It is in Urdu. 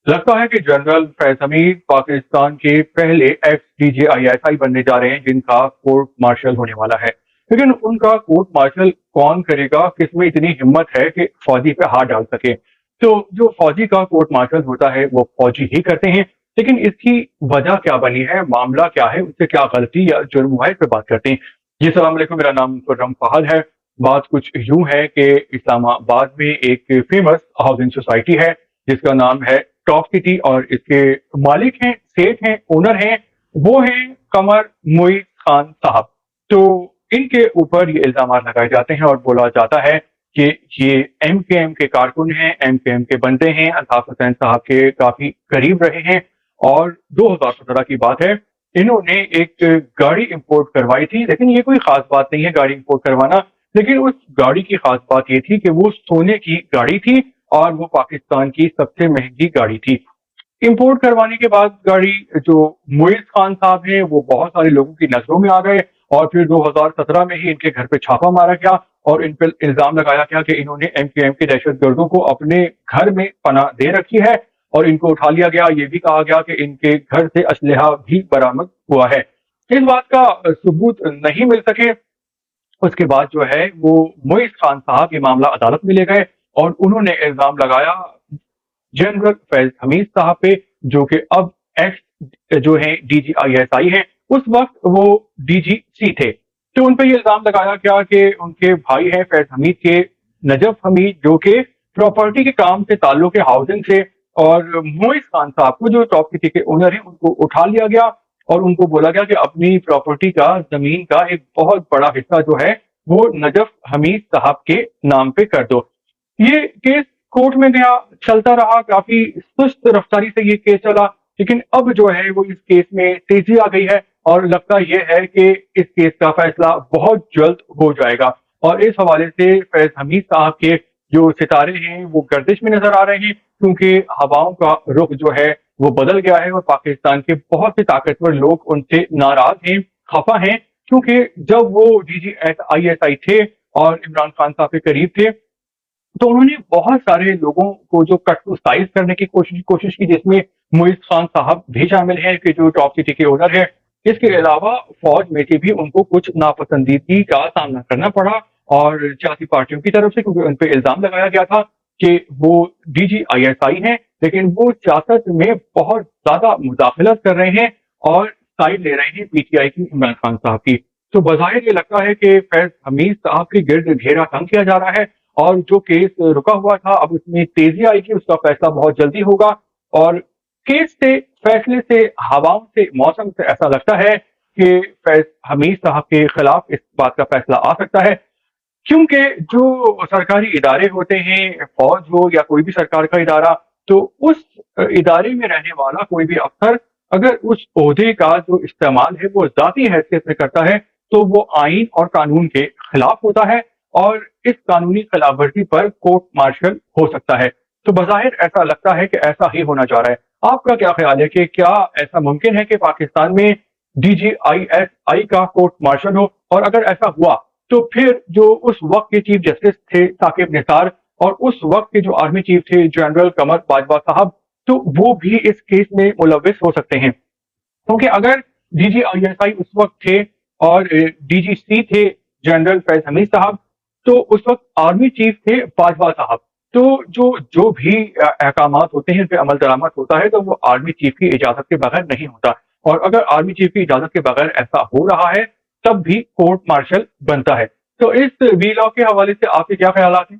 لگتا ہے کہ جنرل فیض حمید پاکستان کے پہلے ex D G I S I بننے جا رہے ہیں جن کا کورٹ مارشل ہونے والا ہے، لیکن ان کا کورٹ مارشل کون کرے گا؟ کس میں اتنی ہمت ہے کہ فوجی پہ ہاتھ ڈال سکے؟ تو جو فوجی کا کورٹ مارشل ہوتا ہے وہ فوجی ہی کرتے ہیں، لیکن اس کی وجہ کیا بنی ہے، معاملہ کیا ہے، اس سے کیا غلطی یا جرم ہوا ہے، اس پہ بات کرتے ہیں۔ جی السلام علیکم، میرا نام خرم فہد ہے۔ بات کچھ یوں ہے کہ اسلام آباد میں ایک فیمس ہاؤسنگ سوسائٹی ہے جس کا نام ہے ٹاپ سٹی، اور اس کے مالک ہیں، سیٹ ہیں، اونر ہیں، وہ ہیں قمر معیز خان صاحب۔ تو ان کے اوپر یہ الزامات لگائے جاتے ہیں اور بولا جاتا ہے کہ یہ ایم کے ایم کے کارکن ہیں، ایم کے ایم کے بندے ہیں، الطاف حسین صاحب کے کافی قریب رہے ہیں، اور 2017 کی بات ہے، انہوں نے ایک گاڑی امپورٹ کروائی تھی، لیکن یہ کوئی خاص بات نہیں ہے گاڑی امپورٹ کروانا، لیکن اس گاڑی کی خاص بات یہ تھی کہ وہ سونے کی گاڑی تھی اور وہ پاکستان کی سب سے مہنگی گاڑی تھی۔ امپورٹ کروانے کے بعد گاڑی جو معیز خان صاحب ہیں وہ بہت سارے لوگوں کی نظروں میں آ گئے، اور پھر 2017 میں ہی ان کے گھر پہ چھاپا مارا گیا اور ان پہ الزام لگایا گیا کہ انہوں نے ایم کے ایم کے دہشت گردوں کو اپنے گھر میں پناہ دے رکھی ہے، اور ان کو اٹھا لیا گیا۔ یہ بھی کہا گیا کہ ان کے گھر سے اسلحہ بھی برآمد ہوا ہے۔ اس بات کا ثبوت نہیں مل سکے، اس کے بعد جو ہے وہ معیز خان صاحب یہ معاملہ عدالت میں لے گئے اور انہوں نے الزام لگایا جنرل فیض حمید صاحب پہ، جو کہ اب ایکس جو ہیں ڈی جی آئی ایس آئی ہیں، اس وقت وہ ڈی جی سی تھے۔ تو ان پہ یہ الزام لگایا گیا کہ ان کے بھائی ہیں فیض حمید کے نجف حمید، جو کہ پراپرٹی کے کام سے تعلق ہے، ہاؤسنگ سے، اور معیز خان صاحب کو جو ٹاپ سٹی کے اونر ہیں ان کو اٹھا لیا گیا اور ان کو بولا گیا کہ اپنی پراپرٹی کا، زمین کا ایک بہت بڑا حصہ جو ہے وہ نجف حمید صاحب کے نام پہ کر دو۔ یہ کیس کورٹ میں گیا، چلتا رہا، کافی سست رفتاری سے یہ کیس چلا، لیکن اب جو ہے وہ اس کیس میں تیزی آ گئی ہے اور لگتا یہ ہے کہ اس کیس کا فیصلہ بہت جلد ہو جائے گا، اور اس حوالے سے فیض حمید صاحب کے جو ستارے ہیں وہ گردش میں نظر آ رہے ہیں، کیونکہ ہواؤں کا رخ جو ہے وہ بدل گیا ہے اور پاکستان کے بہت سے طاقتور لوگ ان سے ناراض ہیں، خفا ہیں، کیونکہ جب وہ ڈی جی آئی ایس آئی تھے اور عمران خان صاحب کے قریب تھے تو انہوں نے بہت سارے لوگوں کو جو کٹوسائز کرنے کی کوشش کی، جس میں معیز خان صاحب بھی شامل ہیں کہ جو ٹاپ سٹی کے اونر ہے۔ اس کے علاوہ فوج میں سے بھی ان کو کچھ ناپسندیدگی کا سامنا کرنا پڑا، اور سیاسی پارٹیوں کی طرف سے، کیونکہ ان پہ الزام لگایا گیا تھا کہ وہ ڈی جی آئی ایس آئی ہیں لیکن وہ سیاست میں بہت زیادہ مداخلت کر رہے ہیں اور سائڈ لے رہے ہیں پی ٹی آئی کی، عمران خان صاحب کی۔ تو بظاہر یہ لگتا ہے کہ فیض حمید صاحب کے گرد گھیرا تنگ کیا جا رہا ہے، اور جو کیس رکا ہوا تھا اب اس میں تیزی آئے گی، اس کا فیصلہ بہت جلدی ہوگا، اور کیس سے، فیصلے سے، ہواؤں سے، موسم سے ایسا لگتا ہے کہ فیض حمید صاحب کے خلاف اس بات کا فیصلہ آ سکتا ہے، کیونکہ جو سرکاری ادارے ہوتے ہیں، فوج ہو یا کوئی بھی سرکار کا ادارہ، تو اس ادارے میں رہنے والا کوئی بھی افسر اگر اس عہدے کا جو استعمال ہے وہ ذاتی حیثیت سے کرتا ہے تو وہ آئین اور قانون کے خلاف ہوتا ہے، اور اس قانونی خلاف ورزی پر کورٹ مارشل ہو سکتا ہے۔ تو بظاہر ایسا لگتا ہے کہ ایسا ہی ہونا جا رہا ہے۔ آپ کا کیا خیال ہے کہ کیا ایسا ممکن ہے کہ پاکستان میں ڈی جی آئی ایس آئی کا کورٹ مارشل ہو؟ اور اگر ایسا ہوا تو پھر جو اس وقت کے چیف جسٹس تھے ثاقب نثار، اور اس وقت کے جو آرمی چیف تھے جنرل قمر باجوہ صاحب، تو وہ بھی اس کیس میں ملوث ہو سکتے ہیں، کیونکہ اگر ڈی جی آئی ایس آئی اس وقت تھے اور ڈی جی سی تھے جنرل فیض حمید صاحب، تو اس وقت آرمی چیف تھے باجوہ صاحب، تو جو بھی احکامات ہوتے ہیں ان پہ عمل درآمد ہوتا ہے تو وہ آرمی چیف کی اجازت کے بغیر نہیں ہوتا، اور اگر آرمی چیف کی اجازت کے بغیر ایسا ہو رہا ہے تب بھی کورٹ مارشل بنتا ہے۔ تو اس وی لا کے حوالے سے آپ کے کیا خیالات ہیں؟